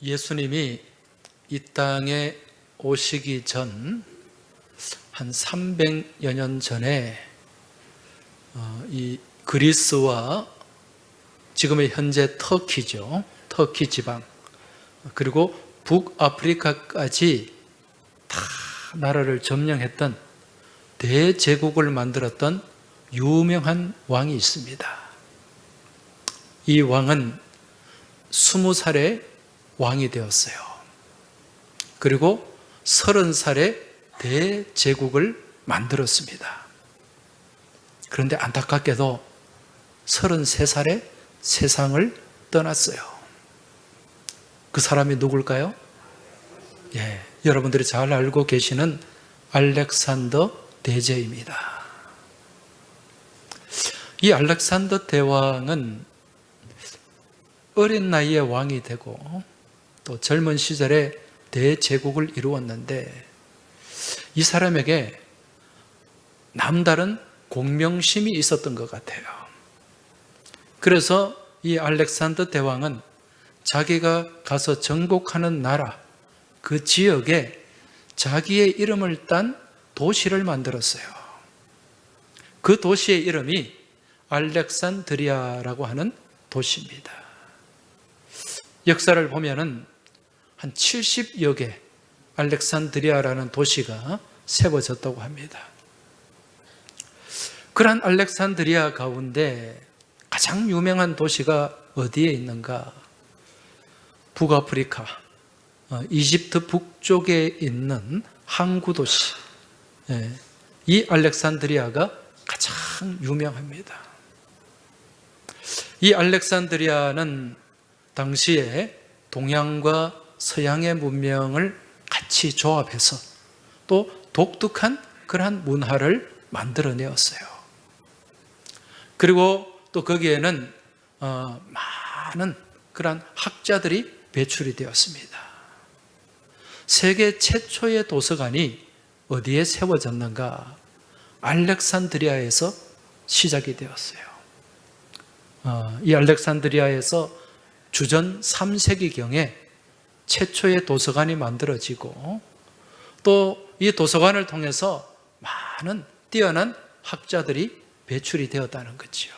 예수님이 이 땅에 오시기 전 한 300여 년 전에 이 그리스와 지금의 현재 터키죠. 터키 지방 그리고 북아프리카까지 다 나라를 점령했던 대제국을 만들었던 유명한 왕이 있습니다. 이 왕은 20살에 왕이 되었어요. 그리고 30살에 대제국을 만들었습니다. 그런데 안타깝게도 33살에 세상을 떠났어요. 그 사람이 누굴까요? 여러분들이 잘 알고 계시는 알렉산더 대제입니다. 이 알렉산더 대왕은 어린 나이에 왕이 되고 또 젊은 시절에 대제국을 이루었는데 이 사람에게 남다른 공명심이 있었던 것 같아요. 그래서 이 알렉산더 대왕은 자기가 가서 정복하는 나라, 그 지역에 자기의 이름을 딴 도시를 만들었어요. 그 도시의 이름이 알렉산드리아라고 하는 도시입니다. 역사를 보면은 한 70여 개 알렉산드리아라는 도시가 세워졌다고 합니다. 그러한 알렉산드리아 가운데 가장 유명한 도시가 어디에 있는가? 북아프리카, 이집트 북쪽에 있는 항구 도시, 이 알렉산드리아가 가장 유명합니다. 이 알렉산드리아는 당시에 동양과 서양의 문명을 같이 조합해서 또 독특한 그러한 문화를 만들어내었어요. 그리고 또 거기에는 많은 그러한 학자들이 배출이 되었습니다. 세계 최초의 도서관이 어디에 세워졌는가? 알렉산드리아에서 시작이 되었어요. 이 알렉산드리아에서 주전 3세기경에 최초의 도서관이 만들어지고 또 이 도서관을 통해서 많은 뛰어난 학자들이 배출이 되었다는 거죠.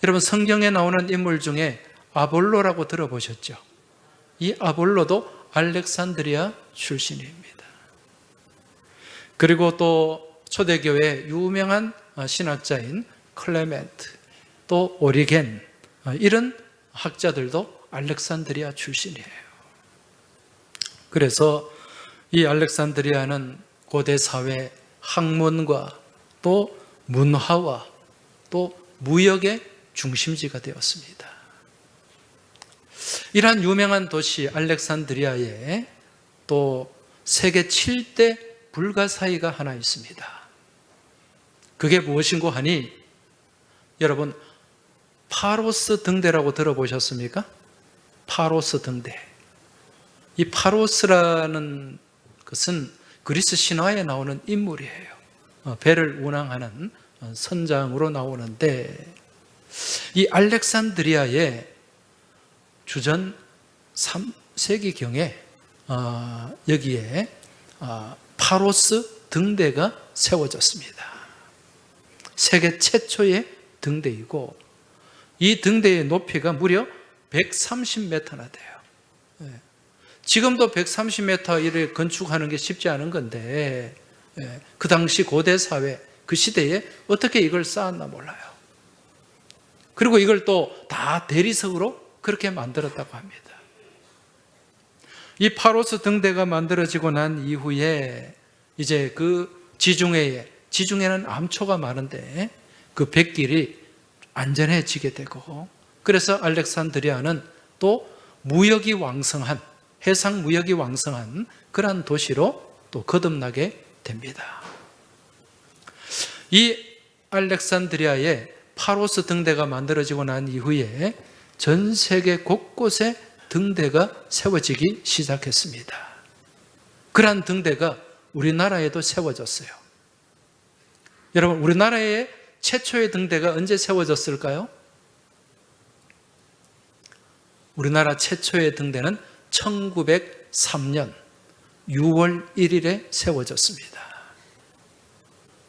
여러분, 성경에 나오는 인물 중에 아볼로라고 들어보셨죠? 이 아볼로도 알렉산드리아 출신입니다. 그리고 또 초대교회 유명한 신학자인 클레멘트, 또 오리겐, 이런 학자들도 알렉산드리아 출신이에요. 그래서 이 알렉산드리아는 고대 사회 학문과 또 문화와 또 무역의 중심지가 되었습니다. 이러한 유명한 도시 알렉산드리아에 또 세계 7대 불가사의가 하나 있습니다. 그게 무엇인고 하니, 여러분, 파로스 등대라고 들어보셨습니까? 파로스 등대. 이 파로스라는 것은 그리스 신화에 나오는 인물이에요. 배를 운항하는 선장으로 나오는데, 이 알렉산드리아에 주전 3세기경에 여기에 파로스 등대가 세워졌습니다. 세계 최초의 등대이고 이 등대의 높이가 무려 130m나 돼요. 지금도 130m 이를 건축하는 게 쉽지 않은 건데 그 당시 고대 사회, 그 시대에 어떻게 이걸 쌓았나 몰라요. 그리고 이걸 또 다 대리석으로 그렇게 만들었다고 합니다. 이 파로스 등대가 만들어지고 난 이후에 이제 그 지중해는 암초가 많은데 그 뱃길이 안전해지게 되고, 그래서 알렉산드리아는 또 무역이 왕성한, 해상 무역이 왕성한 그러한 도시로 또 거듭나게 됩니다. 이 알렉산드리아에 파로스 등대가 만들어지고 난 이후에 전 세계 곳곳에 등대가 세워지기 시작했습니다. 그러한 등대가 우리나라에도 세워졌어요. 여러분, 우리나라에 최초의 등대가 언제 세워졌을까요? 우리나라 최초의 등대는 1903년 6월 1일에 세워졌습니다.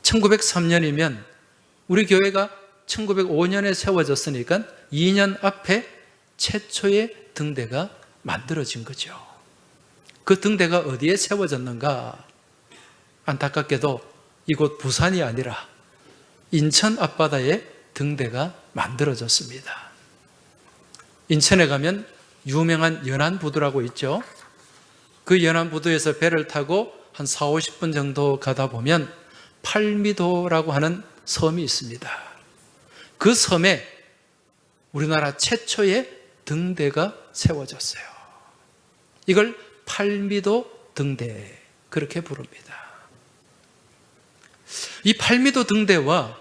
1903년이면 우리 교회가 1905년에 세워졌으니까 2년 앞에 최초의 등대가 만들어진 거죠. 그 등대가 어디에 세워졌는가? 안타깝게도 이곳 부산이 아니라 인천 앞바다에 등대가 만들어졌습니다. 인천에 가면 유명한 연안부두라고 있죠. 그 연안부두에서 배를 타고 한 4, 50분 정도 가다 보면 팔미도라고 하는 섬이 있습니다. 그 섬에 우리나라 최초의 등대가 세워졌어요. 이걸 팔미도 등대, 그렇게 부릅니다. 이 팔미도 등대와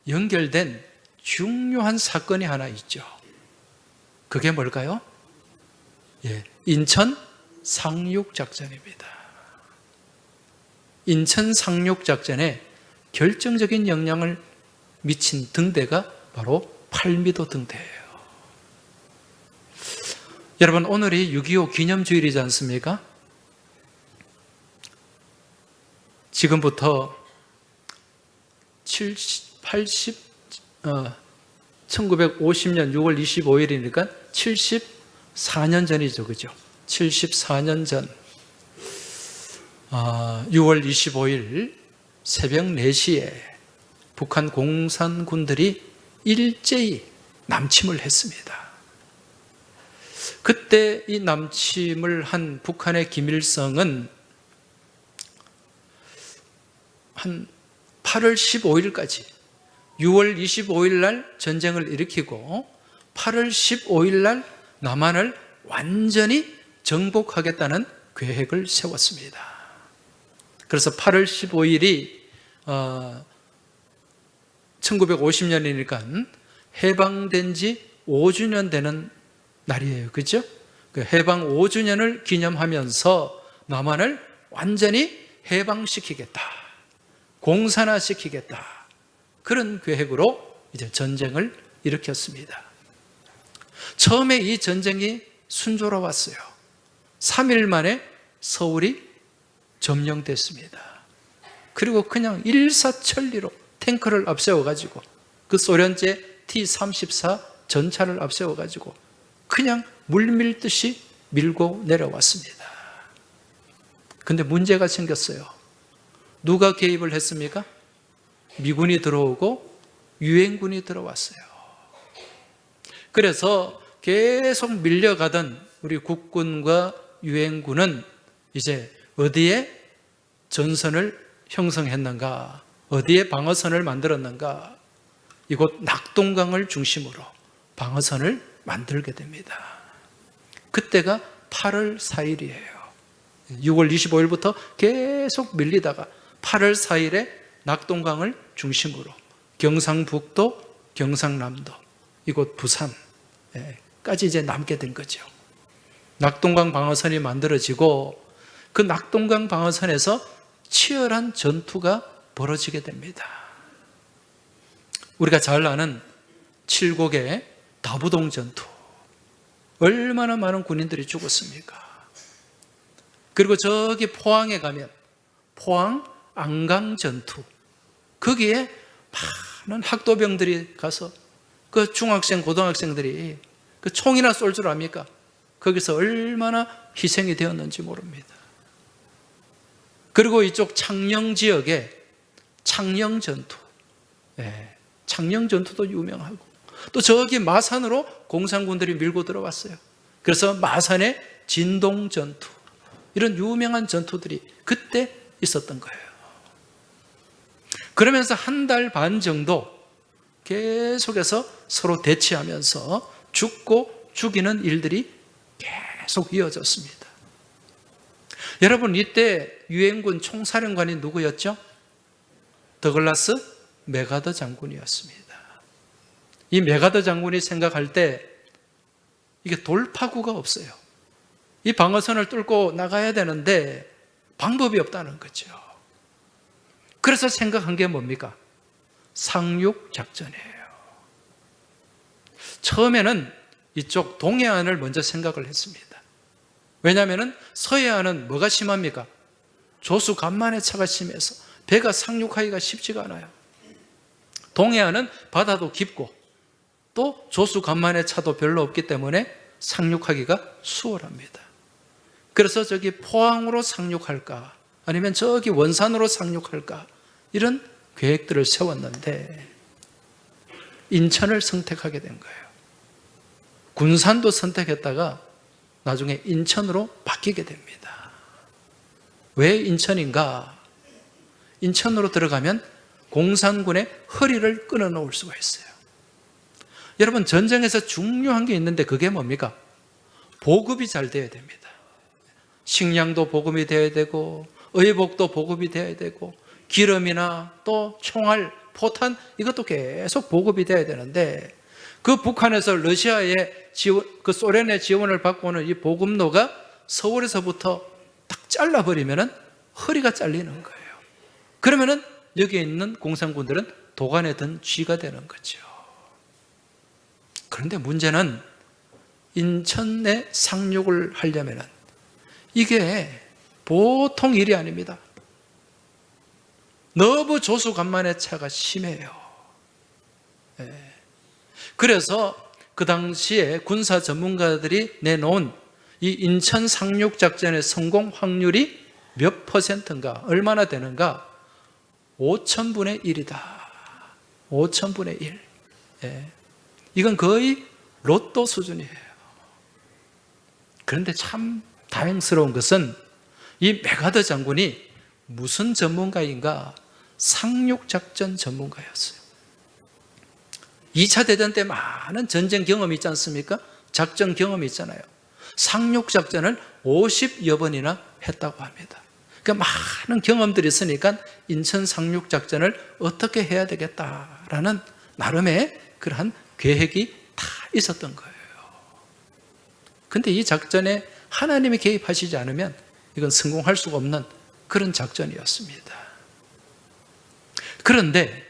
연결된 중요한 사건이 하나 있죠. 그게 뭘까요? 인천 상륙작전입니다. 인천 상륙작전에 결정적인 영향을 미친 등대가 바로 팔미도 등대예요. 여러분, 오늘이 6.25 기념주일이지 않습니까? 지금부터 1950년 6월 25일이니까 74년 전이죠. 그죠? 74년 전 6월 25일 새벽 4시에 북한 공산군들이 일제히 남침을 했습니다. 그때 이 남침을 한 북한의 김일성은 한 8월 15일까지 6월 25일 날 전쟁을 일으키고 8월 15일 날 남한을 완전히 정복하겠다는 계획을 세웠습니다. 그래서 8월 15일이 1950년이니까 해방된 지 5주년 되는 날이에요. 그렇죠? 그 해방 5주년을 기념하면서 남한을 완전히 해방시키겠다. 공산화시키겠다. 그런 계획으로 이제 전쟁을 일으켰습니다. 처음에 이 전쟁이 순조로웠어요. 3일 만에 서울이 점령됐습니다. 그리고 그냥 일사천리로 탱크를 앞세워가지고 그 소련제 T-34 전차를 앞세워가지고 그냥 물밀듯이 밀고 내려왔습니다. 근데 문제가 생겼어요. 누가 개입을 했습니까? 미군이 들어오고 유엔군이 들어왔어요. 그래서 계속 밀려가던 우리 국군과 유엔군은 이제 어디에 전선을 형성했는가, 어디에 방어선을 만들었는가, 이곳 낙동강을 중심으로 방어선을 만들게 됩니다. 그때가 8월 4일이에요. 6월 25일부터 계속 밀리다가 8월 4일에 낙동강을 중심으로 경상북도, 경상남도, 이곳 부산까지 이제 남게 된 거죠. 낙동강 방어선이 만들어지고 그 낙동강 방어선에서 치열한 전투가 벌어지게 됩니다. 우리가 잘 아는 칠곡의 다부동 전투. 얼마나 많은 군인들이 죽었습니까? 그리고 저기 포항에 가면 포항 안강 전투. 거기에 많은 학도병들이 가서 그 중학생, 고등학생들이 그 총이나 쏠 줄 압니까? 거기서 얼마나 희생이 되었는지 모릅니다. 그리고 이쪽 창녕 지역에 창녕 전투. 창녕 전투도 유명하고 또 저기 마산으로 공산군들이 밀고 들어왔어요. 그래서 마산의 진동 전투, 이런 유명한 전투들이 그때 있었던 거예요. 그러면서 한 달 반 정도 계속해서 서로 대치하면서 죽고 죽이는 일들이 계속 이어졌습니다. 여러분, 이때 유엔군 총사령관이 누구였죠? 더글라스 맥아더 장군이었습니다. 이 맥아더 장군이 생각할 때 이게 돌파구가 없어요. 이 방어선을 뚫고 나가야 되는데 방법이 없다는 거죠. 그래서 생각한 게 뭡니까? 상륙작전이에요. 처음에는 이쪽 동해안을 먼저 생각을 했습니다. 왜냐하면 서해안은 뭐가 심합니까? 조수 간만의 차가 심해서 배가 상륙하기가 쉽지가 않아요. 동해안은 바다도 깊고 또 조수 간만의 차도 별로 없기 때문에 상륙하기가 수월합니다. 그래서 저기 포항으로 상륙할까 아니면 저기 원산으로 상륙할까 이런 계획들을 세웠는데 인천을 선택하게 된 거예요. 군산도 선택했다가 나중에 인천으로 바뀌게 됩니다. 왜 인천인가? 인천으로 들어가면 공산군의 허리를 끊어놓을 수가 있어요. 여러분, 전쟁에서 중요한 게 있는데 그게 뭡니까? 보급이 잘 돼야 됩니다. 식량도 보급이 돼야 되고 의복도 보급이 돼야 되고 기름이나 또 총알, 포탄 이것도 계속 보급이 돼야 되는데 그 북한에서 러시아의 지원, 그 소련의 지원을 받고 오는 이 보급로가 서울에서부터 딱 잘라버리면 허리가 잘리는 거예요. 그러면은 여기에 있는 공산군들은 도간에 든 쥐가 되는 거죠. 그런데 문제는 인천에 상륙을 하려면 이게 보통 일이 아닙니다. 너무 조수 간만의 차가 심해요. 그래서 그 당시에 군사 전문가들이 내놓은 이 인천 상륙 작전의 성공 확률이 몇 %인가, 얼마나 되는가? 5,000분의 1이다. 5,000분의 1. 이건 거의 로또 수준이에요. 그런데 참 다행스러운 것은 이 메가더 장군이 무슨 전문가인가? 상륙작전 전문가였어요. 2차 대전 때 많은 전쟁 경험이 있지 않습니까? 작전 경험이 있잖아요. 상륙작전을 50여 번이나 했다고 합니다. 그러니까 많은 경험들이 있으니까 인천 상륙작전을 어떻게 해야 되겠다라는 나름의 그러한 계획이 다 있었던 거예요. 그런데 이 작전에 하나님이 개입하시지 않으면 이건 성공할 수가 없는 그런 작전이었습니다. 그런데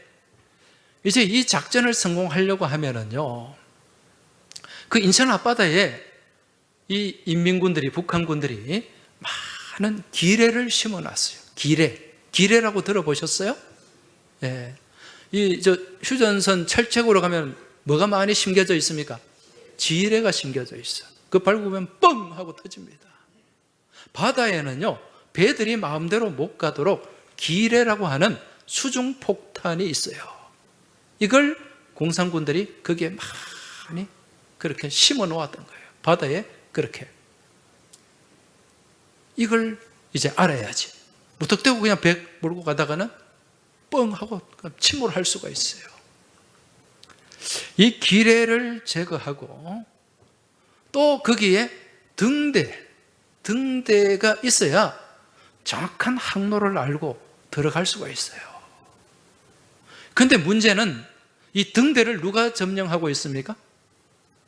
이제 이 작전을 성공하려고 하면은요, 그 인천 앞바다에 이 인민군들이, 북한군들이 많은 기뢰를 심어놨어요. 기뢰라고 들어보셨어요? 예. 휴전선 철책으로 가면 뭐가 많이 심겨져 있습니까? 지뢰가 심겨져 있어요. 그 밟으면 뻥 하고 터집니다. 바다에는요, 배들이 마음대로 못 가도록 기뢰라고 하는 수중폭탄이 있어요. 이걸 공산군들이 거기에 많이 그렇게 심어 놓았던 거예요. 바다에 그렇게. 이걸 이제 알아야지. 무턱대고 그냥 배 몰고 가다가는 뻥 하고 침몰할 수가 있어요. 이 기뢰를 제거하고 또 거기에 등대가 있어야 정확한 항로를 알고 들어갈 수가 있어요. 그런데 문제는 이 등대를 누가 점령하고 있습니까?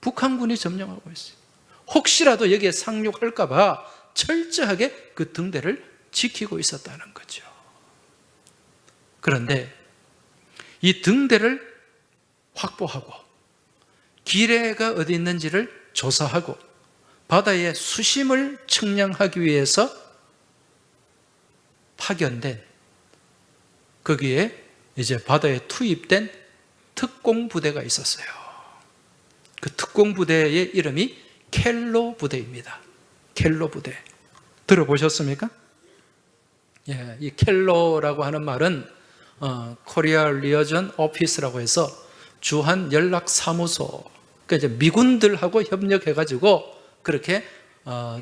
북한군이 점령하고 있어요. 혹시라도 여기에 상륙할까 봐 철저하게 그 등대를 지키고 있었다는 거죠. 그런데 이 등대를 확보하고 기뢰가 어디 있는지를 조사하고 바다의 수심을 측량하기 위해서 파견된, 거기에 이제 바다에 투입된 특공부대가 있었어요. 그 특공부대의 이름이 켈로 부대입니다. 켈로 부대. 들어보셨습니까? 예, 이 켈로라고 하는 말은 코리아 리어전 오피스라고 해서 주한 연락 사무소, 그러니까 이제 미군들하고 협력해가지고 그렇게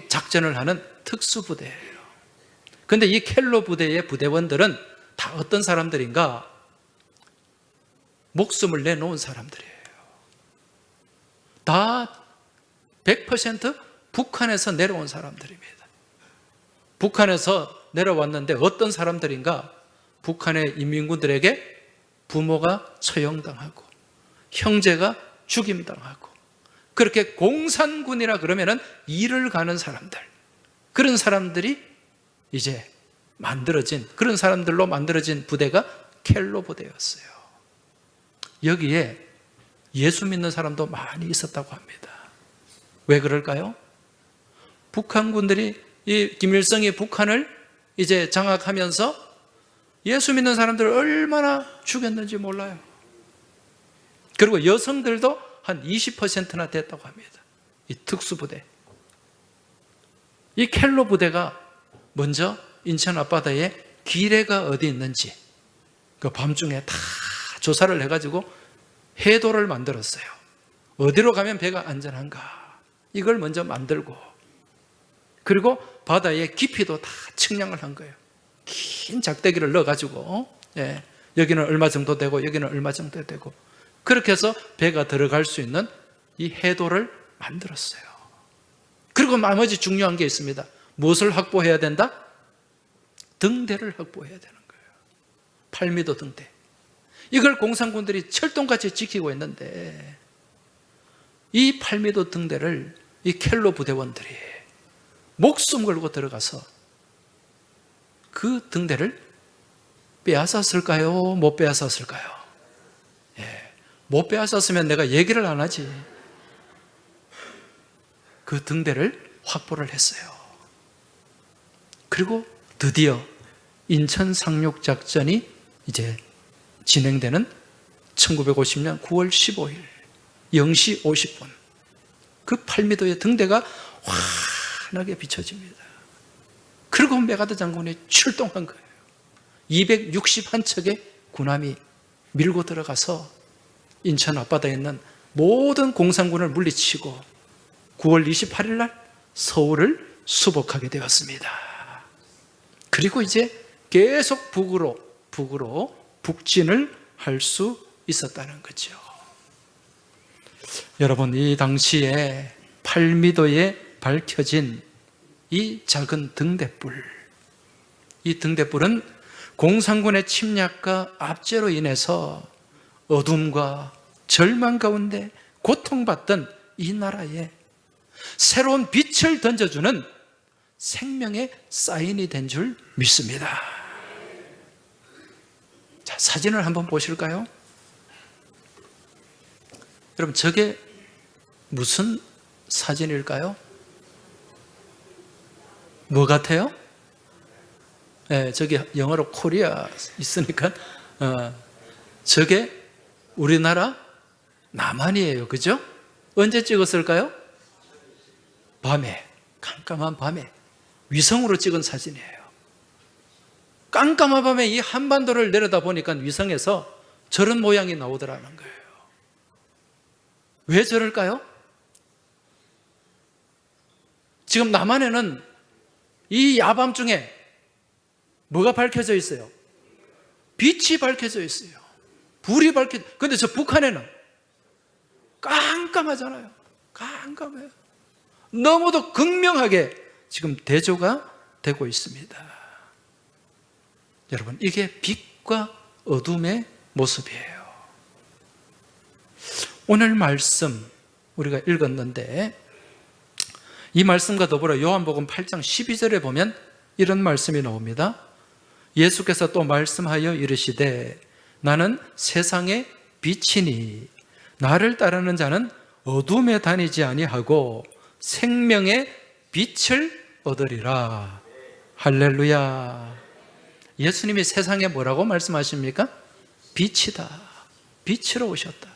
작전을 하는 특수부대예요. 그런데 이 켈로 부대의 부대원들은 다 어떤 사람들인가? 목숨을 내놓은 사람들이에요. 다 100% 북한에서 내려온 사람들입니다. 북한에서 내려왔는데 어떤 사람들인가? 북한의 인민군들에게 부모가 처형당하고 형제가 죽임당하고 그렇게 공산군이라 그러면은 일을 가는 사람들, 그런 사람들이 이제 그런 사람들로 만들어진 부대가 켈로 부대였어요. 여기에 예수 믿는 사람도 많이 있었다고 합니다. 왜 그럴까요? 북한군들이 이 김일성이 북한을 이제 장악하면서 예수 믿는 사람들을 얼마나 죽였는지 몰라요. 그리고 여성들도 한 20%나 됐다고 합니다. 이 특수부대. 이 켈로 부대가 먼저 인천 앞바다에 기뢰가 어디 있는지 그 밤중에 다 조사를 해가지고 해도를 만들었어요. 어디로 가면 배가 안전한가, 이걸 먼저 만들고, 그리고 바다의 깊이도 다 측량을 한 거예요. 긴 작대기를 넣어가지고, 여기는 얼마 정도 되고 여기는 얼마 정도 되고, 그렇게 해서 배가 들어갈 수 있는 이 해도를 만들었어요. 그리고 나머지 중요한 게 있습니다. 무엇을 확보해야 된다? 등대를 확보해야 되는 거예요. 8m 등대. 이걸 공산군들이 철동같이 지키고 있는데, 이 8m 등대를 이 켈로 부대원들이 목숨 걸고 들어가서 그 등대를 빼앗았을까요? 못 빼앗았을까요? 못 빼앗았으면 내가 얘기를 안 하지. 그 등대를 확보를 했어요. 그리고 드디어 인천 상륙작전이 이제 진행되는 1950년 9월 15일 0시 50분 그 8m의 등대가 환하게 비춰집니다. 그리고 메가드 장군이 출동한 거예요. 261척의 군함이 밀고 들어가서 인천 앞바다에 있는 모든 공산군을 물리치고 9월 28일 날 서울을 수복하게 되었습니다. 그리고 이제 계속 북으로 북진을 할 수 있었다는 거죠. 여러분, 이 당시에 8m에 밝혀진 이 작은 등대불, 이 등대불은 공산군의 침략과 압제로 인해서 어둠과 절망 가운데 고통받던 이 나라에 새로운 빛을 던져주는 생명의 사인이 된 줄 믿습니다. 자, 사진을 한번 보실까요? 여러분, 저게 무슨 사진일까요? 뭐 같아요? 저기 영어로 코리아 있으니까 저게 우리나라 남한이에요. 그죠? 언제 찍었을까요? 밤에, 깜깜한 밤에 위성으로 찍은 사진이에요. 깜깜한 밤에 이 한반도를 내려다보니까 위성에서 저런 모양이 나오더라는 거예요. 왜 저럴까요? 지금 남한에는 이 야밤중에 뭐가 밝혀져 있어요? 빛이 밝혀져 있어요. 불이 밝혀져. 근데 저 북한에는 깜깜하잖아요. 깜깜해요. 너무도 극명하게 지금 대조가 되고 있습니다. 여러분, 이게 빛과 어둠의 모습이에요. 오늘 말씀 우리가 읽었는데, 이 말씀과 더불어 요한복음 8장 12절에 보면 이런 말씀이 나옵니다. 예수께서 또 말씀하여 이르시되 나는 세상의 빛이니 나를 따르는 자는 어둠에 다니지 아니하고 생명의 빛을 얻으리라. 할렐루야. 예수님이 세상에 뭐라고 말씀하십니까? 빛이다. 빛으로 오셨다.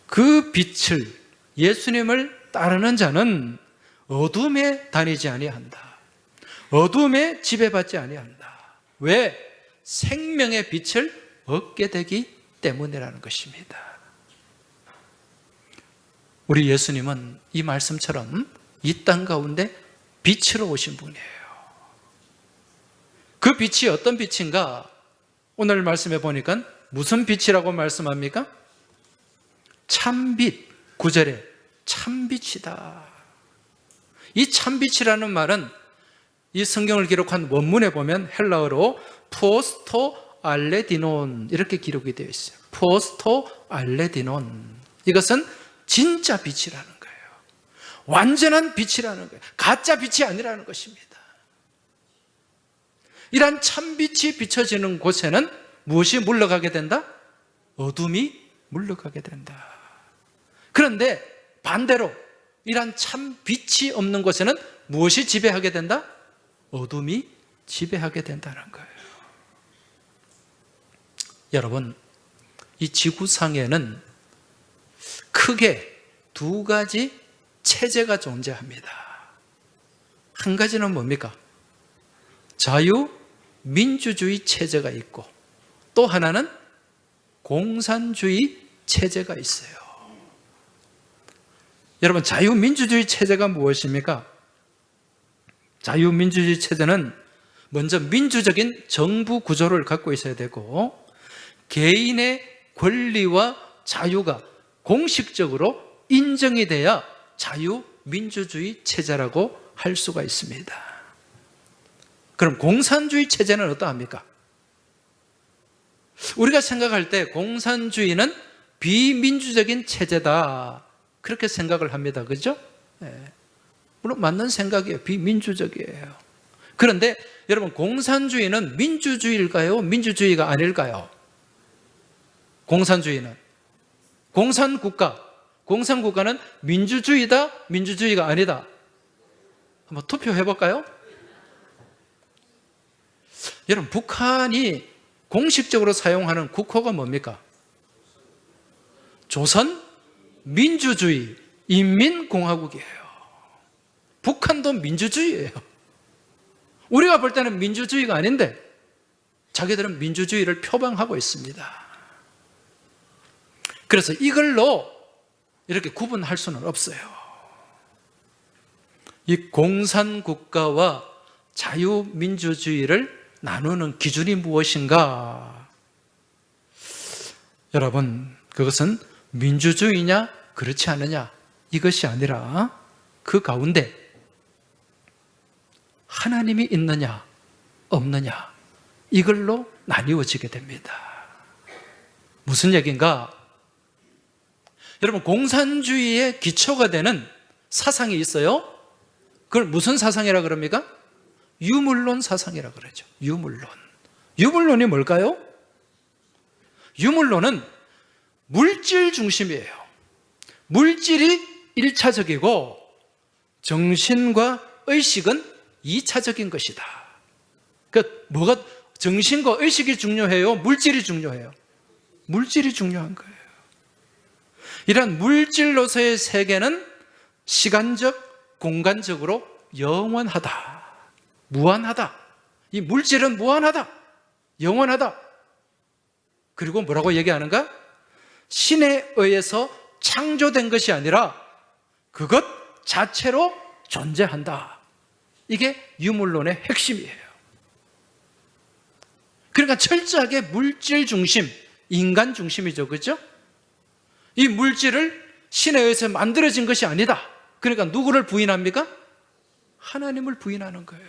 그 빛을, 예수님을 따르는 자는 어둠에 다니지 아니한다. 어둠에 지배받지 아니한다. 왜? 생명의 빛을 얻게 되기 때문이라는 것입니다. 우리 예수님은 이 말씀처럼 이 땅 가운데 빛으로 오신 분이에요. 그 빛이 어떤 빛인가? 오늘 말씀해 보니까 무슨 빛이라고 말씀합니까? 참빛, 9절에 참빛이다. 이 참빛이라는 말은 이 성경을 기록한 원문에 보면 헬라어로 포스토 알레디논 이렇게 기록이 되어 있어요. 포스토 알레디논. 이것은 진짜 빛이라는 거예요. 완전한 빛이라는 거예요. 가짜 빛이 아니라는 것입니다. 이러한 참빛이 비춰지는 곳에는 무엇이 물러가게 된다? 어둠이 물러가게 된다. 그런데 반대로 이란 참 빛이 없는 곳에는 무엇이 지배하게 된다? 어둠이 지배하게 된다는 거예요. 여러분, 이 지구상에는 크게 두 가지 체제가 존재합니다. 한 가지는 뭡니까? 자유민주주의 체제가 있고, 또 하나는 공산주의 체제가 있어요. 여러분, 자유민주주의 체제가 무엇입니까? 자유민주주의 체제는 먼저 민주적인 정부 구조를 갖고 있어야 되고, 개인의 권리와 자유가 공식적으로 인정이 돼야 자유민주주의 체제라고 할 수가 있습니다. 그럼 공산주의 체제는 어떠합니까? 우리가 생각할 때 공산주의는 비민주적인 체제다, 그렇게 생각을 합니다. 그죠? 물론 맞는 생각이에요. 비민주적이에요. 그런데 여러분, 공산주의는 민주주의일까요? 민주주의가 아닐까요? 공산주의는 공산국가는 민주주의다, 민주주의가 아니다. 한번 투표해 볼까요? 여러분, 북한이 공식적으로 사용하는 국호가 뭡니까? 조선 민주주의 인민공화국이에요. 북한도 민주주의예요. 우리가 볼 때는 민주주의가 아닌데 자기들은 민주주의를 표방하고 있습니다. 그래서 이걸로 이렇게 구분할 수는 없어요. 이 공산국가와 자유민주주의를 나누는 기준이 무엇인가? 여러분, 그것은 민주주의냐 그렇지 않느냐, 이것이 아니라 그 가운데 하나님이 있느냐 없느냐, 이걸로 나뉘어지게 됩니다. 무슨 얘기인가? 여러분, 공산주의의 기초가 되는 사상이 있어요. 그걸 무슨 사상이라 그럽니까? 유물론 사상이라 그러죠. 유물론이 뭘까요? 유물론은 물질 중심이에요. 물질이 1차적이고 정신과 의식은 2차적인 것이다. 그러니까 뭐가 정신과 의식이 중요해요? 물질이 중요해요? 물질이 중요한 거예요. 이런 물질로서의 세계는 시간적, 공간적으로 영원하다, 무한하다. 이 물질은 무한하다, 영원하다. 그리고 뭐라고 얘기하는가? 신에 의해서 창조된 것이 아니라 그것 자체로 존재한다. 이게 유물론의 핵심이에요. 그러니까 철저하게 물질 중심, 인간 중심이죠. 그렇죠? 이 물질을 신에 의해서 만들어진 것이 아니다. 그러니까 누구를 부인합니까? 하나님을 부인하는 거예요.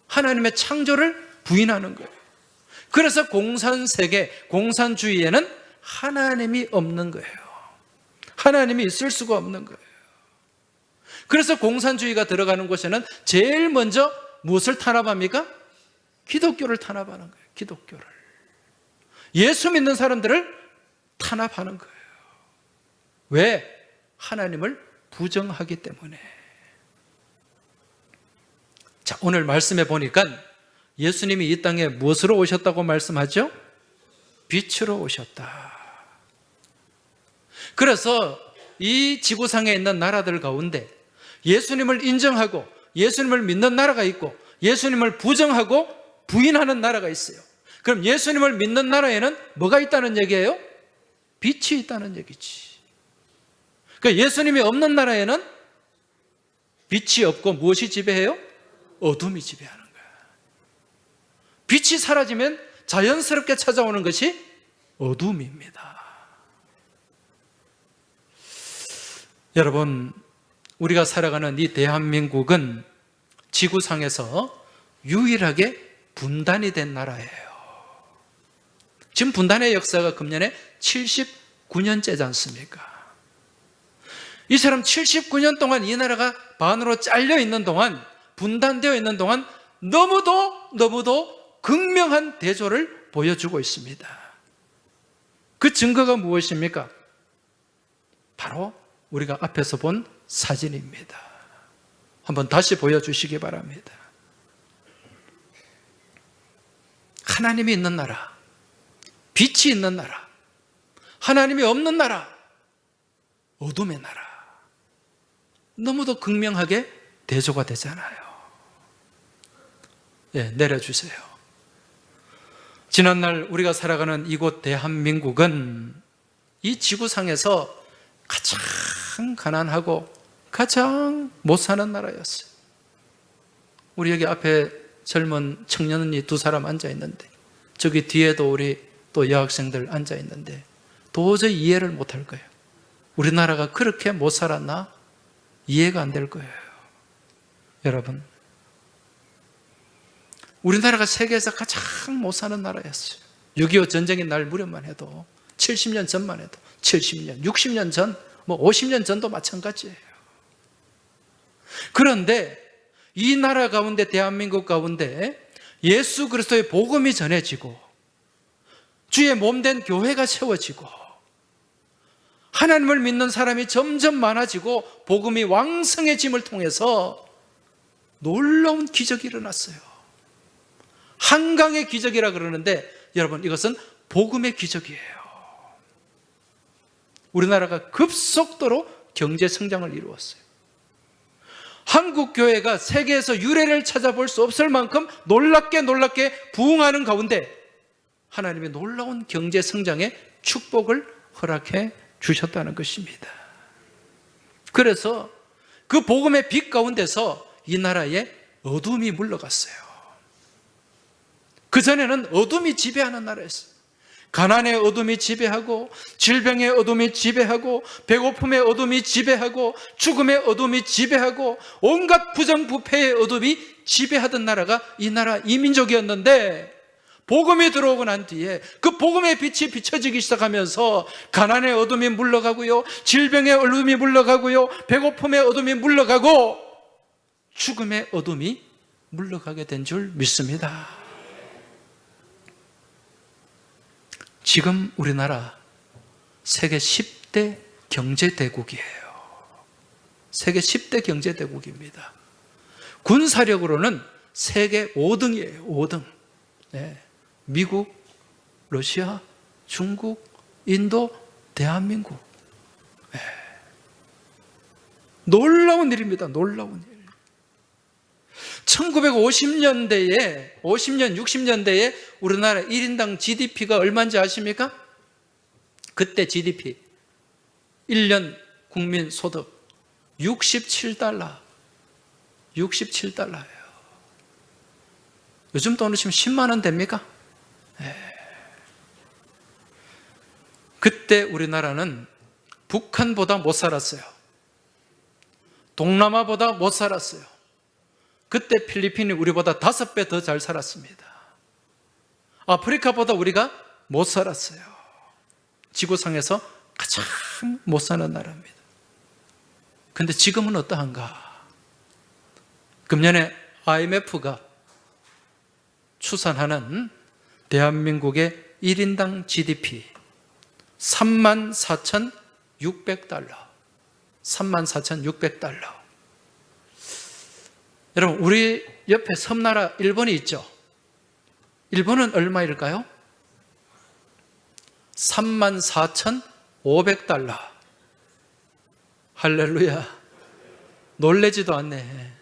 하나님의 창조를 부인하는 거예요. 그래서 공산세계, 공산주의에는 하나님이 없는 거예요. 하나님이 있을 수가 없는 거예요. 그래서 공산주의가 들어가는 곳에는 제일 먼저 무엇을 탄압합니까? 기독교를 탄압하는 거예요. 기독교를. 예수 믿는 사람들을 탄압하는 거예요. 왜? 하나님을 부정하기 때문에. 자, 오늘 말씀해 보니까 예수님이 이 땅에 무엇으로 오셨다고 말씀하죠? 빛으로 오셨다. 그래서 이 지구상에 있는 나라들 가운데 예수님을 인정하고 예수님을 믿는 나라가 있고 예수님을 부정하고 부인하는 나라가 있어요. 그럼 예수님을 믿는 나라에는 뭐가 있다는 얘기예요? 빛이 있다는 얘기지. 그러니까 예수님이 없는 나라에는 빛이 없고 무엇이 지배해요? 어둠이 지배하는 거야. 빛이 사라지면 자연스럽게 찾아오는 것이 어둠입니다. 여러분, 우리가 살아가는 이 대한민국은 지구상에서 유일하게 분단이 된 나라예요. 지금 분단의 역사가 금년에 79년째지 않습니까? 이 사람 79년 동안 이 나라가 반으로 잘려 있는 동안, 분단되어 있는 동안 너무도 극명한 대조를 보여주고 있습니다. 그 증거가 무엇입니까? 바로 우리가 앞에서 본 사진입니다. 한번 다시 보여주시기 바랍니다. 하나님이 있는 나라, 빛이 있는 나라, 하나님이 없는 나라, 어둠의 나라. 너무도 극명하게 대조가 되잖아요. 예, 내려주세요. 지난날 우리가 살아가는 이곳 대한민국은 이 지구상에서 가장 가난하고 가장 못 사는 나라였어요. 우리 여기 앞에 젊은 청년이 두 사람 앉아 있는데, 저기 뒤에도 우리 또 여학생들 앉아 있는데 도저히 이해를 못할 거예요. 우리나라가 그렇게 못 살았나? 이해가 안 될 거예요. 여러분, 우리나라가 세계에서 가장 못 사는 나라였어요. 6.25 전쟁의 날 무렵만 해도, 70년 전만 해도, 70년, 60년 전, 50년 전도 마찬가지예요. 그런데 이 나라 가운데, 대한민국 가운데 예수 그리스도의 복음이 전해지고 주의 몸된 교회가 세워지고 하나님을 믿는 사람이 점점 많아지고 복음이 왕성해짐을 통해서 놀라운 기적이 일어났어요. 한강의 기적이라 그러는데 여러분, 이것은 복음의 기적이에요. 우리나라가 급속도로 경제 성장을 이루었어요. 한국 교회가 세계에서 유례를 찾아볼 수 없을 만큼 놀랍게 부흥하는 가운데 하나님의 놀라운 경제 성장의 축복을 허락해 주셨다는 것입니다. 그래서 그 복음의 빛 가운데서 이 나라에 어둠이 물러갔어요. 그전에는 어둠이 지배하는 나라였어요. 가난의 어둠이 지배하고, 질병의 어둠이 지배하고, 배고픔의 어둠이 지배하고, 죽음의 어둠이 지배하고, 온갖 부정부패의 어둠이 지배하던 나라가 이 나라 이민족이었는데, 복음이 들어오고 난 뒤에 그 복음의 빛이 비춰지기 시작하면서 가난의 어둠이 물러가고요, 질병의 어둠이 물러가고요, 배고픔의 어둠이 물러가고, 죽음의 어둠이 물러가게 된 줄 믿습니다. 지금 우리나라 세계 10대 경제대국이에요. 세계 10대 경제대국입니다. 군사력으로는 세계 5등이에요. 5등. 네. 미국, 러시아, 중국, 인도, 대한민국. 네. 놀라운 일입니다. 놀라운 일. 1950년대에, 50년, 60년대에 우리나라 1인당 GDP가 얼마인지 아십니까? 그때 GDP, 1년 국민 소득 67달러. 67달러예요. 요즘 돈으로 치면 10만 원 됩니까? 네. 그때 우리나라는 북한보다 못 살았어요. 동남아보다 못 살았어요. 그때 필리핀이 우리보다 5배 더 잘 살았습니다. 아프리카보다 우리가 못 살았어요. 지구상에서 가장 못 사는 나라입니다. 그런데 지금은 어떠한가? 금년에 IMF가 추산하는 대한민국의 1인당 GDP 34,600달러. 34,600달러. 여러분, 우리 옆에 섬나라 일본이 있죠? 일본은 얼마일까요? 34,500달러. 할렐루야. 놀래지도 않네.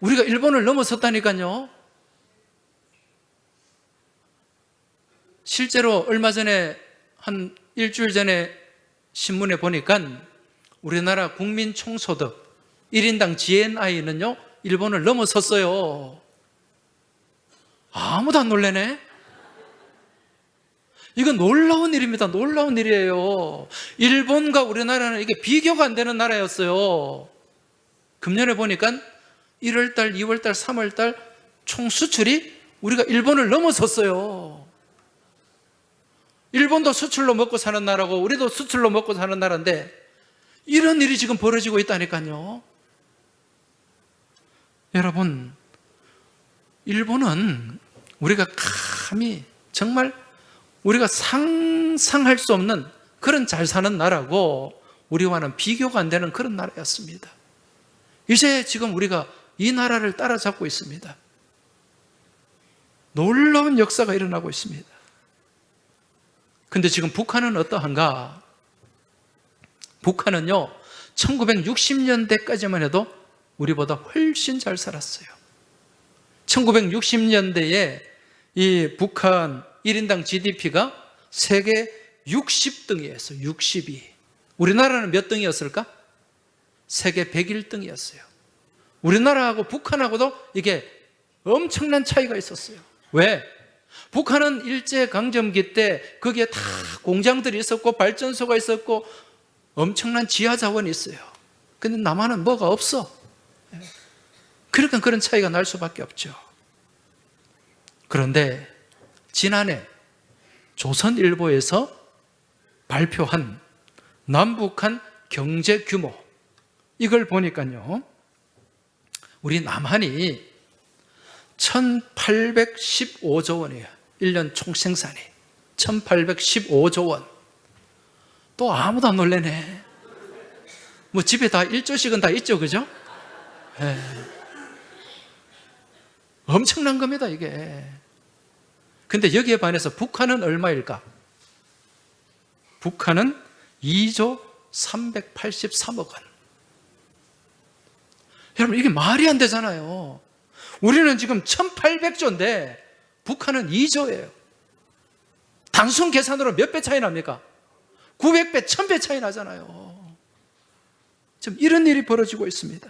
우리가 일본을 넘어섰다니까요. 실제로 얼마 전에, 한 일주일 전에 신문에 보니까 우리나라 국민 총소득 1인당 GNI는요, 일본을 넘어섰어요. 아무도 안 놀래네? 이건 놀라운 일입니다. 놀라운 일이에요. 일본과 우리나라는 이게 비교가 안 되는 나라였어요. 금년에 보니까 1월달, 2월달, 3월달 총 수출이 우리가 일본을 넘어섰어요. 일본도 수출로 먹고 사는 나라고 우리도 수출로 먹고 사는 나라인데 이런 일이 지금 벌어지고 있다니까요. 여러분, 일본은 우리가 감히 정말 우리가 상상할 수 없는 그런 잘 사는 나라고 우리와는 비교가 안 되는 그런 나라였습니다. 이제 지금 우리가 이 나라를 따라잡고 있습니다. 놀라운 역사가 일어나고 있습니다. 근데 지금 북한은 어떠한가? 북한은요, 1960년대까지만 해도 우리보다 훨씬 잘 살았어요. 1960년대에 이 북한 1인당 GDP가 세계 60등이었어요. 60위. 우리나라는 몇 등이었을까? 세계 101등이었어요. 우리나라하고 북한하고도 이게 엄청난 차이가 있었어요. 왜? 북한은 일제강점기 때 거기에 다 공장들이 있었고 발전소가 있었고 엄청난 지하 자원이 있어요. 근데 남한은 뭐가 없어. 그러니까 그런 차이가 날 수밖에 없죠. 그런데 지난해 조선일보에서 발표한 남북한 경제 규모, 이걸 보니까요, 우리 남한이 1815조 원이에요. 1년 총생산이 1815조 원. 또 아무도 안 놀래네. 뭐 집에 다 1조씩은 다 있죠, 그죠? 네. 엄청난 겁니다, 이게. 근데 여기에 반해서 북한은 얼마일까? 북한은 2조 383억 원. 여러분, 이게 말이 안 되잖아요. 우리는 지금 1800조인데 북한은 2조예요. 단순 계산으로 몇 배 차이 납니까? 900배, 1000배 차이 나잖아요. 지금 이런 일이 벌어지고 있습니다.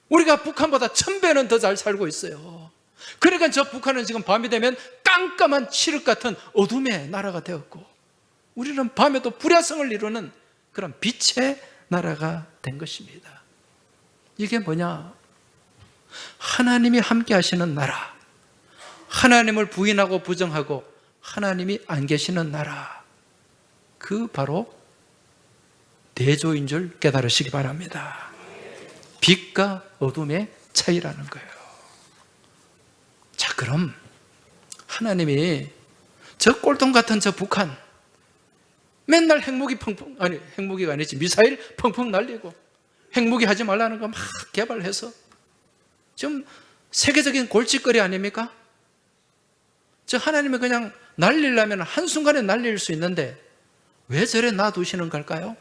우리가 북한보다 1000배는 더 잘 살고 있어요. 그러니까 저 북한은 지금 밤이 되면 깜깜한 칠흑 같은 어둠의 나라가 되었고, 우리는 밤에도 불야성을 이루는 그런 빛의 나라가 된 것입니다. 이게 뭐냐? 하나님이 함께 하시는 나라, 하나님을 부인하고 부정하고 하나님이 안 계시는 나라, 그 바로 대조인 줄 깨달으시기 바랍니다. 빛과 어둠의 차이라는 거예요. 자, 그럼 하나님이 저 꼴통 같은 저 북한 맨날 핵무기 펑펑, 아니 핵무기가 아니지, 미사일 펑펑 날리고 핵무기 하지 말라는 거 막 개발해서 좀 세계적인 골칫거리 아닙니까? 저 하나님이 그냥 날리려면 한순간에 날릴 수 있는데 왜 저래 놔두시는 걸까요?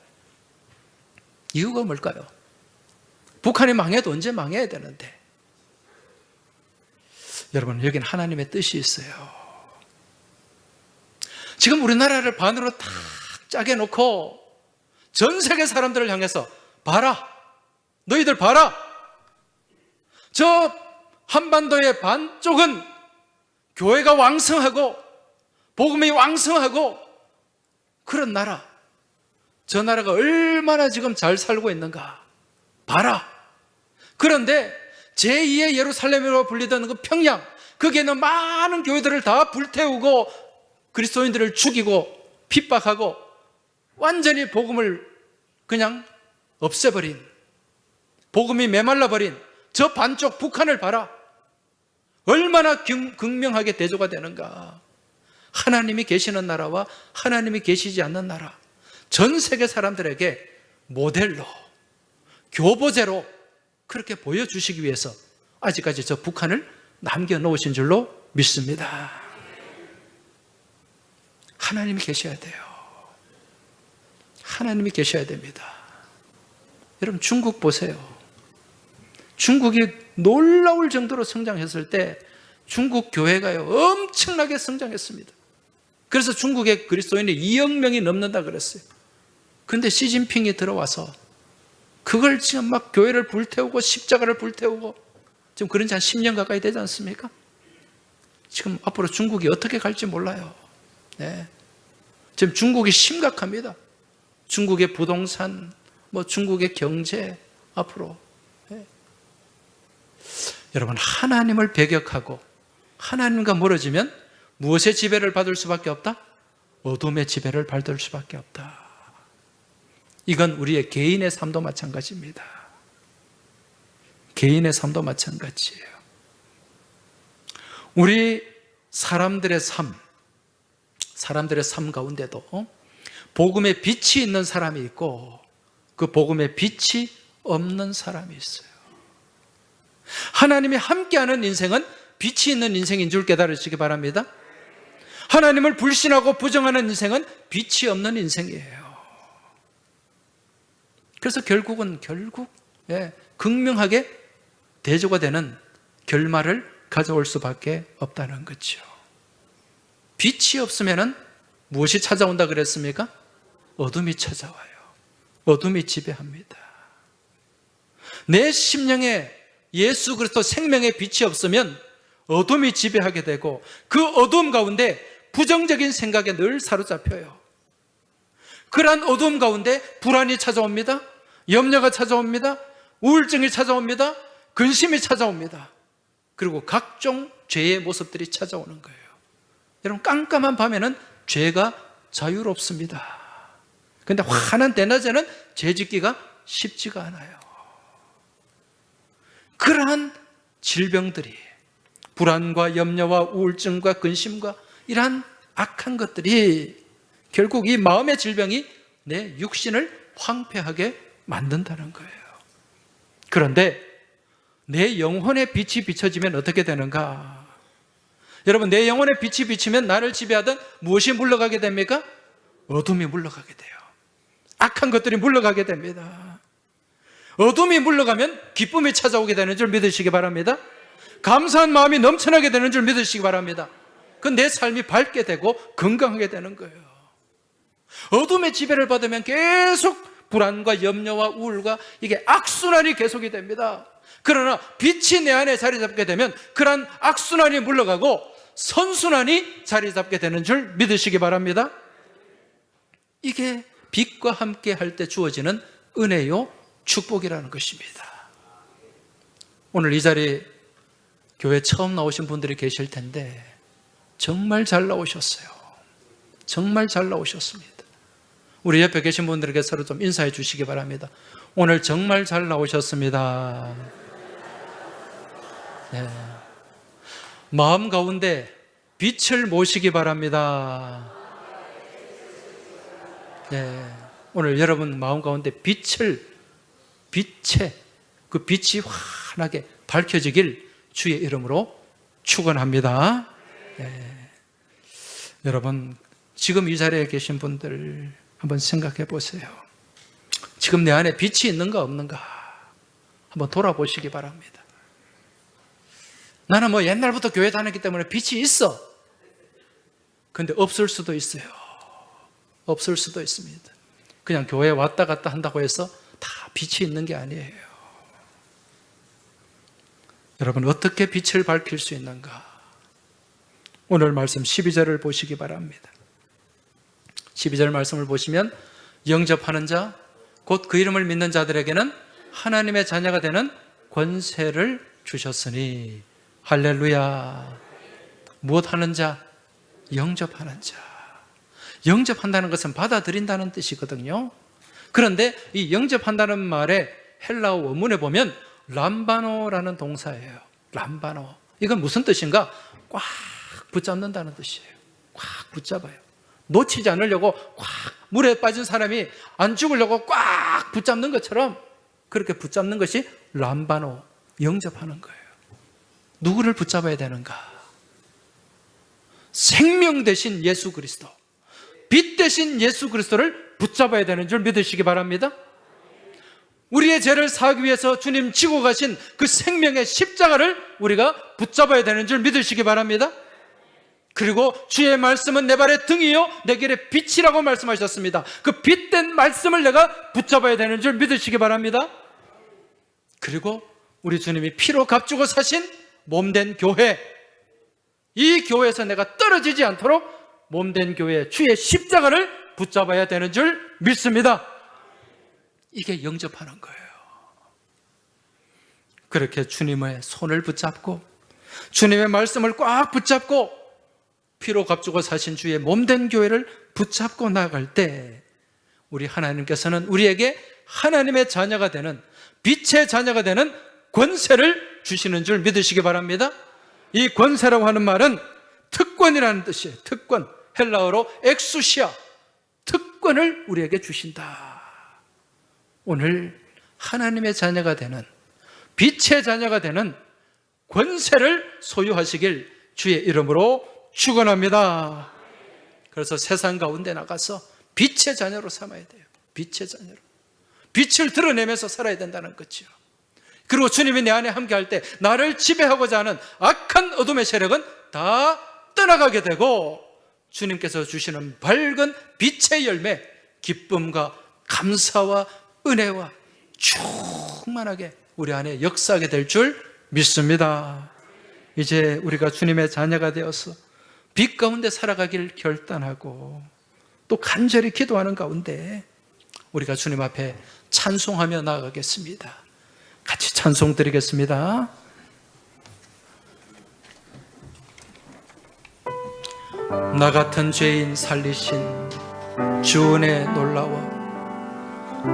이유가 뭘까요? 북한이 망해도 언제 망해야 되는데. 여러분, 여기는 하나님의 뜻이 있어요. 지금 우리나라를 반으로 탁 짜게 놓고 전 세계 사람들을 향해서 봐라, 너희들 봐라, 저 한반도의 반쪽은 교회가 왕성하고 복음이 왕성하고 그런 나라, 저 나라가 얼마나 지금 잘 살고 있는가 봐라. 그런데 제2의 예루살렘으로 불리던 그 평양, 거기에는 많은 교회들을 다 불태우고 그리스도인들을 죽이고 핍박하고 완전히 복음을 그냥 없애버린, 복음이 메말라버린 저 반쪽 북한을 봐라. 얼마나 극명하게 대조가 되는가. 하나님이 계시는 나라와 하나님이 계시지 않는 나라, 전 세계 사람들에게 모델로, 교보제로 그렇게 보여주시기 위해서 아직까지 저 북한을 남겨놓으신 줄로 믿습니다. 하나님이 계셔야 돼요. 하나님이 계셔야 됩니다. 여러분, 중국 보세요. 중국이 놀라울 정도로 성장했을 때 중국 교회가요 엄청나게 성장했습니다. 그래서 중국의 그리스도인이 2억 명이 넘는다 그랬어요. 근데 시진핑이 들어와서 그걸 지금 막 교회를 불태우고 십자가를 불태우고 지금 그런 지 한 10년 가까이 되지 않습니까? 지금 앞으로 중국이 어떻게 갈지 몰라요. 네. 지금 중국이 심각합니다. 중국의 부동산, 뭐 중국의 경제 앞으로. 네. 여러분, 하나님을 배격하고 하나님과 멀어지면 무엇의 지배를 받을 수밖에 없다? 어둠의 지배를 받을 수밖에 없다. 이건 우리의 개인의 삶도 마찬가지입니다. 개인의 삶도 마찬가지예요. 우리 사람들의 삶 가운데도 복음에 빛이 있는 사람이 있고 그 복음에 빛이 없는 사람이 있어요. 하나님이 함께하는 인생은 빛이 있는 인생인 줄 깨달으시기 바랍니다. 하나님을 불신하고 부정하는 인생은 빛이 없는 인생이에요. 그래서 결국 극명하게 대조가 되는 결말을 가져올 수밖에 없다는 거죠. 빛이 없으면 무엇이 찾아온다 그랬습니까? 어둠이 찾아와요. 어둠이 지배합니다. 내 심령에 예수 그리스도 생명의 빛이 없으면 어둠이 지배하게 되고 그 어둠 가운데 부정적인 생각에 늘 사로잡혀요. 그러한 어둠 가운데 불안이 찾아옵니다. 염려가 찾아옵니다. 우울증이 찾아옵니다. 근심이 찾아옵니다. 그리고 각종 죄의 모습들이 찾아오는 거예요. 여러분, 깜깜한 밤에는 죄가 자유롭습니다. 그런데 환한 대낮에는 죄 짓기가 쉽지가 않아요. 그러한 질병들이, 불안과 염려와 우울증과 근심과 이러한 악한 것들이 결국 이 마음의 질병이 내 육신을 황폐하게 만든다는 거예요. 그런데 내 영혼의 빛이 비춰지면 어떻게 되는가? 여러분, 내 영혼의 빛이 비치면 나를 지배하던 무엇이 물러가게 됩니까? 어둠이 물러가게 돼요. 악한 것들이 물러가게 됩니다. 어둠이 물러가면 기쁨이 찾아오게 되는 줄 믿으시기 바랍니다. 감사한 마음이 넘쳐나게 되는 줄 믿으시기 바랍니다. 그 내 삶이 밝게 되고 건강하게 되는 거예요. 어둠의 지배를 받으면 계속 불안과 염려와 우울과 이게 악순환이 계속이 됩니다. 그러나 빛이 내 안에 자리 잡게 되면 그러한 악순환이 물러가고 선순환이 자리 잡게 되는 줄 믿으시기 바랍니다. 이게 빛과 함께 할 때 주어지는 은혜요 축복이라는 것입니다. 오늘 이 자리에 교회 처음 나오신 분들이 계실 텐데 정말 잘 나오셨어요. 정말 잘 나오셨습니다. 우리 옆에 계신 분들에게 서로 좀 인사해 주시기 바랍니다. 오늘 정말 잘 나오셨습니다. 네. 마음 가운데 빛을 모시기 바랍니다. 네. 오늘 여러분 마음 가운데 빛의 그 빛이 환하게 밝혀지길 주의 이름으로 축원합니다. 네. 여러분, 지금 이 자리에 계신 분들 한번 생각해 보세요. 지금 내 안에 빛이 있는가 없는가 한번 돌아보시기 바랍니다. 나는 뭐 옛날부터 교회 다녔기 때문에 빛이 있어. 근데 없을 수도 있어요. 없을 수도 있습니다. 그냥 교회에 왔다 갔다 한다고 해서 다 빛이 있는 게 아니에요. 여러분, 어떻게 빛을 밝힐 수 있는가? 오늘 말씀 12절을 보시기 바랍니다. 12절 말씀을 보시면 영접하는 자, 곧 그 이름을 믿는 자들에게는 하나님의 자녀가 되는 권세를 주셨으니 할렐루야. 무엇하는 자? 영접하는 자. 영접한다는 것은 받아들인다는 뜻이거든요. 그런데 이 영접한다는 말의 헬라어 원문에 보면 람바노라는 동사예요. 람바노. 이건 무슨 뜻인가? 꽉 붙잡는다는 뜻이에요. 꽉 붙잡아요. 놓치지 않으려고 꽉, 물에 빠진 사람이 안 죽으려고 꽉 붙잡는 것처럼 그렇게 붙잡는 것이 람바노, 영접하는 거예요. 누구를 붙잡아야 되는가? 생명 대신 예수 그리스도, 빛 대신 예수 그리스도를 붙잡아야 되는 줄 믿으시기 바랍니다. 우리의 죄를 사하기 위해서 주님 지고 가신 그 생명의 십자가를 우리가 붙잡아야 되는 줄 믿으시기 바랍니다. 그리고 주의 말씀은 내 발의 등이요 내 길의 빛이라고 말씀하셨습니다. 그 빛된 말씀을 내가 붙잡아야 되는 줄 믿으시기 바랍니다. 그리고 우리 주님이 피로 값주고 사신 몸된 교회, 이 교회에서 내가 떨어지지 않도록 몸된 교회 주의 십자가를 붙잡아야 되는 줄 믿습니다. 이게 영접하는 거예요. 그렇게 주님의 손을 붙잡고 주님의 말씀을 꽉 붙잡고 피로 값주고 사신 주의 몸된 교회를 붙잡고 나아갈 때 우리 하나님께서는 우리에게 하나님의 자녀가 되는, 빛의 자녀가 되는 권세를 주시는 줄 믿으시기 바랍니다. 이 권세라고 하는 말은 특권이라는 뜻이에요. 특권. 헬라어로 엑수시아, 특권을 우리에게 주신다. 오늘 하나님의 자녀가 되는, 빛의 자녀가 되는 권세를 소유하시길 주의 이름으로 축원합니다. 그래서 세상 가운데 나가서 빛의 자녀로 삼아야 돼요. 빛의 자녀로. 빛을 드러내면서 살아야 된다는 거죠. 그리고 주님이 내 안에 함께할 때 나를 지배하고자 하는 악한 어둠의 세력은 다 떠나가게 되고, 주님께서 주시는 밝은 빛의 열매, 기쁨과 감사와 은혜와 충만하게 우리 안에 역사하게 될 줄 믿습니다. 이제 우리가 주님의 자녀가 되어서 빛 가운데 살아가길 결단하고 또 간절히 기도하는 가운데 우리가 주님 앞에 찬송하며 나아가겠습니다. 같이 찬송 드리겠습니다. 나 같은 죄인 살리신 주 은혜 놀라워,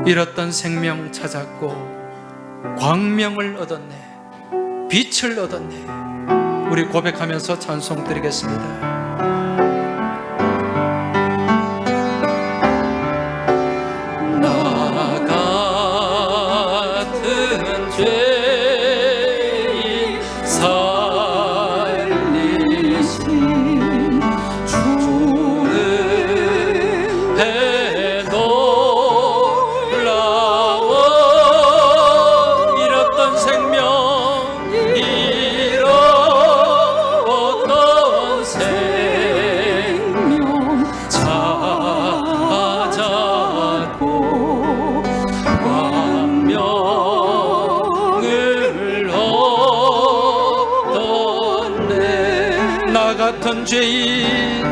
잃었던 생명 찾았고 광명을 얻었네, 빛을 얻었네. 우리 고백하면서 찬송 드리겠습니다. 나 같은 죄인 살리신 주는 배 놀라워, 잃었던 생명 잃었던 생명 찾았고 광명을 얻었네. 나 같은 죄인,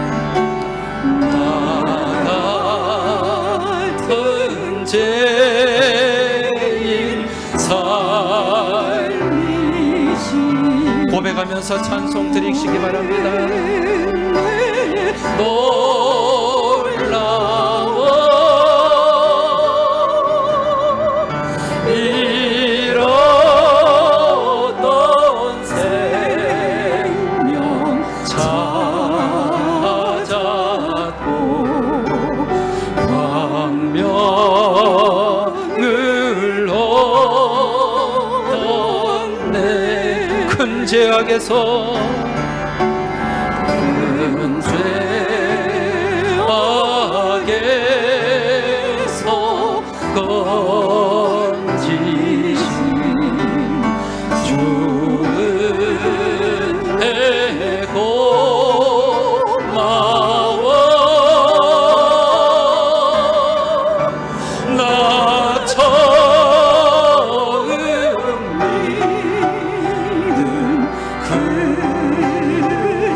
나 같은 죄인 살리신, 고백하면서 찬송 드리시기 바랍니다. 놀라워, 잃었던 생명 찾았고 광명을 얻었네. 큰 죄악에서, 큰 죄악에서 건지신 주는 배 고마워. 나 처음 믿은 그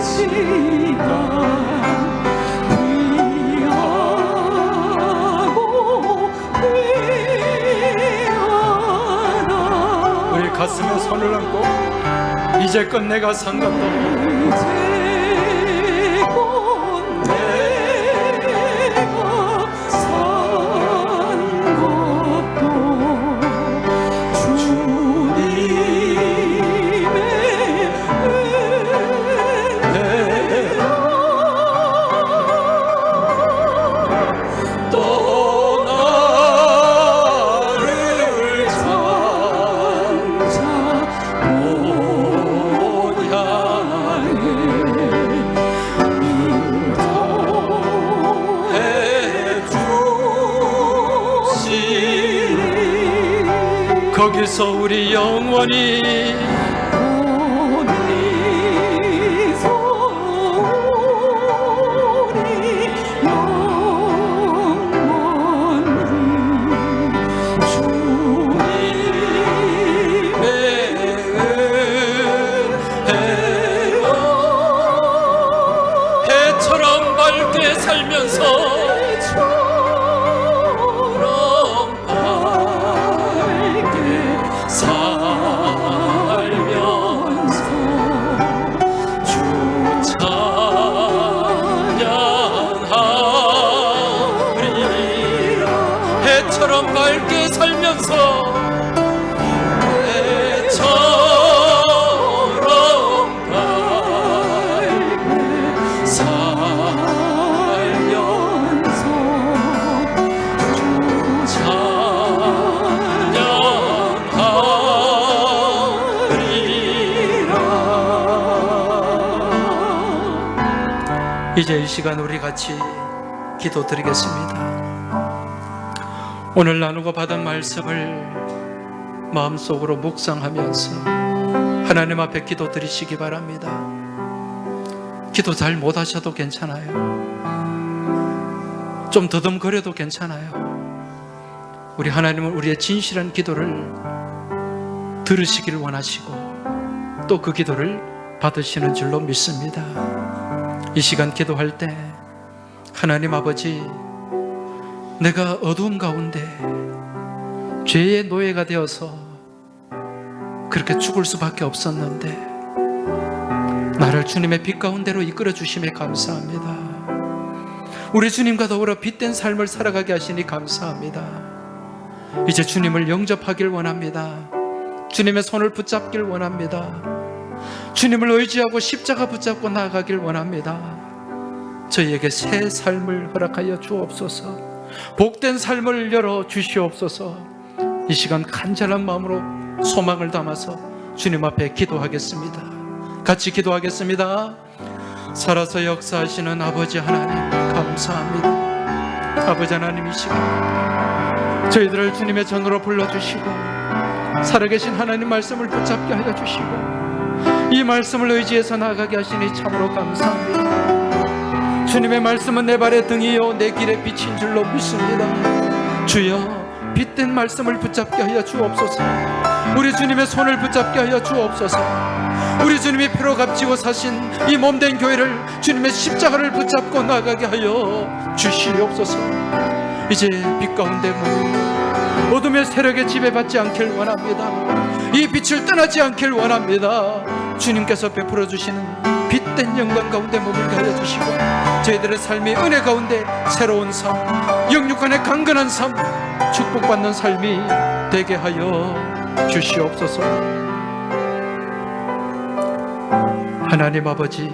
시간 귀하고 귀하다. 우리 가슴에 손을 얹고 이제껏 내가 산 것도, 이제껏 내가 산 것도 주님의 은혜라. 또 나를 장차 못 향해 인도해 주시리. 거기서 우리 영원히, 거기서 우리 영원히 주님의 은혜로 해처럼 밝게 살면서, 해처럼 밝게 살면서 주 찬양하리라. 해처럼 밝게 살면서, 해처럼 밝게 살면서 이제 이 시간 우리 같이 기도드리겠습니다. 오늘 나누고 받은 말씀을 마음속으로 묵상하면서 하나님 앞에 기도드리시기 바랍니다. 기도 잘 못하셔도 괜찮아요. 좀 더듬거려도 괜찮아요. 우리 하나님은 우리의 진실한 기도를 들으시기를 원하시고 또 그 기도를 받으시는 줄로 믿습니다. 이 시간 기도할 때 하나님 아버지, 내가 어두움 가운데 죄의 노예가 되어서 그렇게 죽을 수밖에 없었는데 나를 주님의 빛 가운데로 이끌어 주심에 감사합니다. 우리 주님과 더불어 빛된 삶을 살아가게 하시니 감사합니다. 이제 주님을 영접하길 원합니다. 주님의 손을 붙잡길 원합니다. 주님을 의지하고 십자가 붙잡고 나아가길 원합니다. 저희에게 새 삶을 허락하여 주옵소서. 복된 삶을 열어 주시옵소서. 이 시간 간절한 마음으로 소망을 담아서 주님 앞에 기도하겠습니다. 같이 기도하겠습니다. 살아서 역사하시는 아버지 하나님 감사합니다. 아버지 하나님, 이 시간 저희들을 주님의 전으로 불러주시고 살아계신 하나님 말씀을 붙잡게 하여 주시고 이 말씀을 의지해서 나아가게 하시니 참으로 감사합니다. 주님의 말씀은 내 발의 등이요 내 길의 빛인 줄로 믿습니다. 주여, 빛된 말씀을 붙잡게 하여 주옵소서. 우리 주님의 손을 붙잡게 하여 주옵소서. 우리 주님이 피로 값지고 사신 이 몸된 교회를 주님의 십자가를 붙잡고 나가게 하여 주시옵소서. 이제 빛 가운데 머물러 어둠의 세력에 지배받지 않길 원합니다. 이 빛을 떠나지 않길 원합니다. 주님께서 베풀어 주시는 빛된 영광 가운데 머물게 하여 주시고 저희들의 삶이 은혜 가운데 새로운 삶, 영육간의 강건한 삶, 축복받는 삶이 되게 하여 주시옵소서. 하나님 아버지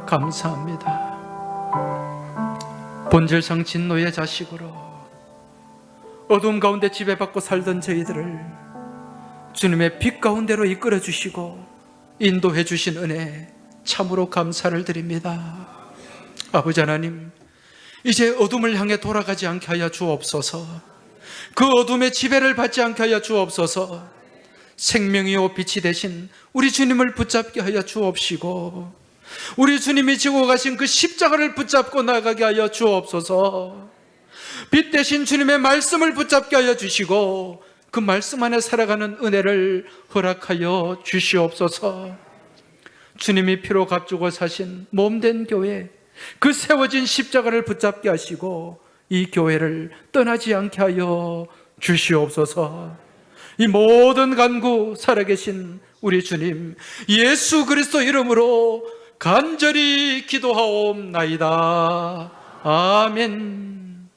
감사합니다. 본질상 진노의 자식으로 어둠 가운데 지배받고 살던 저희들을 주님의 빛 가운데로 이끌어 주시고 인도해 주신 은혜 참으로 감사를 드립니다. 아버지 하나님, 이제 어둠을 향해 돌아가지 않게 하여 주옵소서. 그 어둠의 지배를 받지 않게 하여 주옵소서. 생명이요 빛이 되신 우리 주님을 붙잡게 하여 주옵시고 우리 주님이 지고 가신 그 십자가를 붙잡고 나가게 하여 주옵소서. 빛 대신 주님의 말씀을 붙잡게 하여 주시고 그 말씀 안에 살아가는 은혜를 허락하여 주시옵소서. 주님이 피로 값주고 사신 몸된 교회, 그 세워진 십자가를 붙잡게 하시고 이 교회를 떠나지 않게 하여 주시옵소서. 이 모든 간구 살아계신 우리 주님 예수 그리스도 이름으로 간절히 기도하옵나이다. 아멘.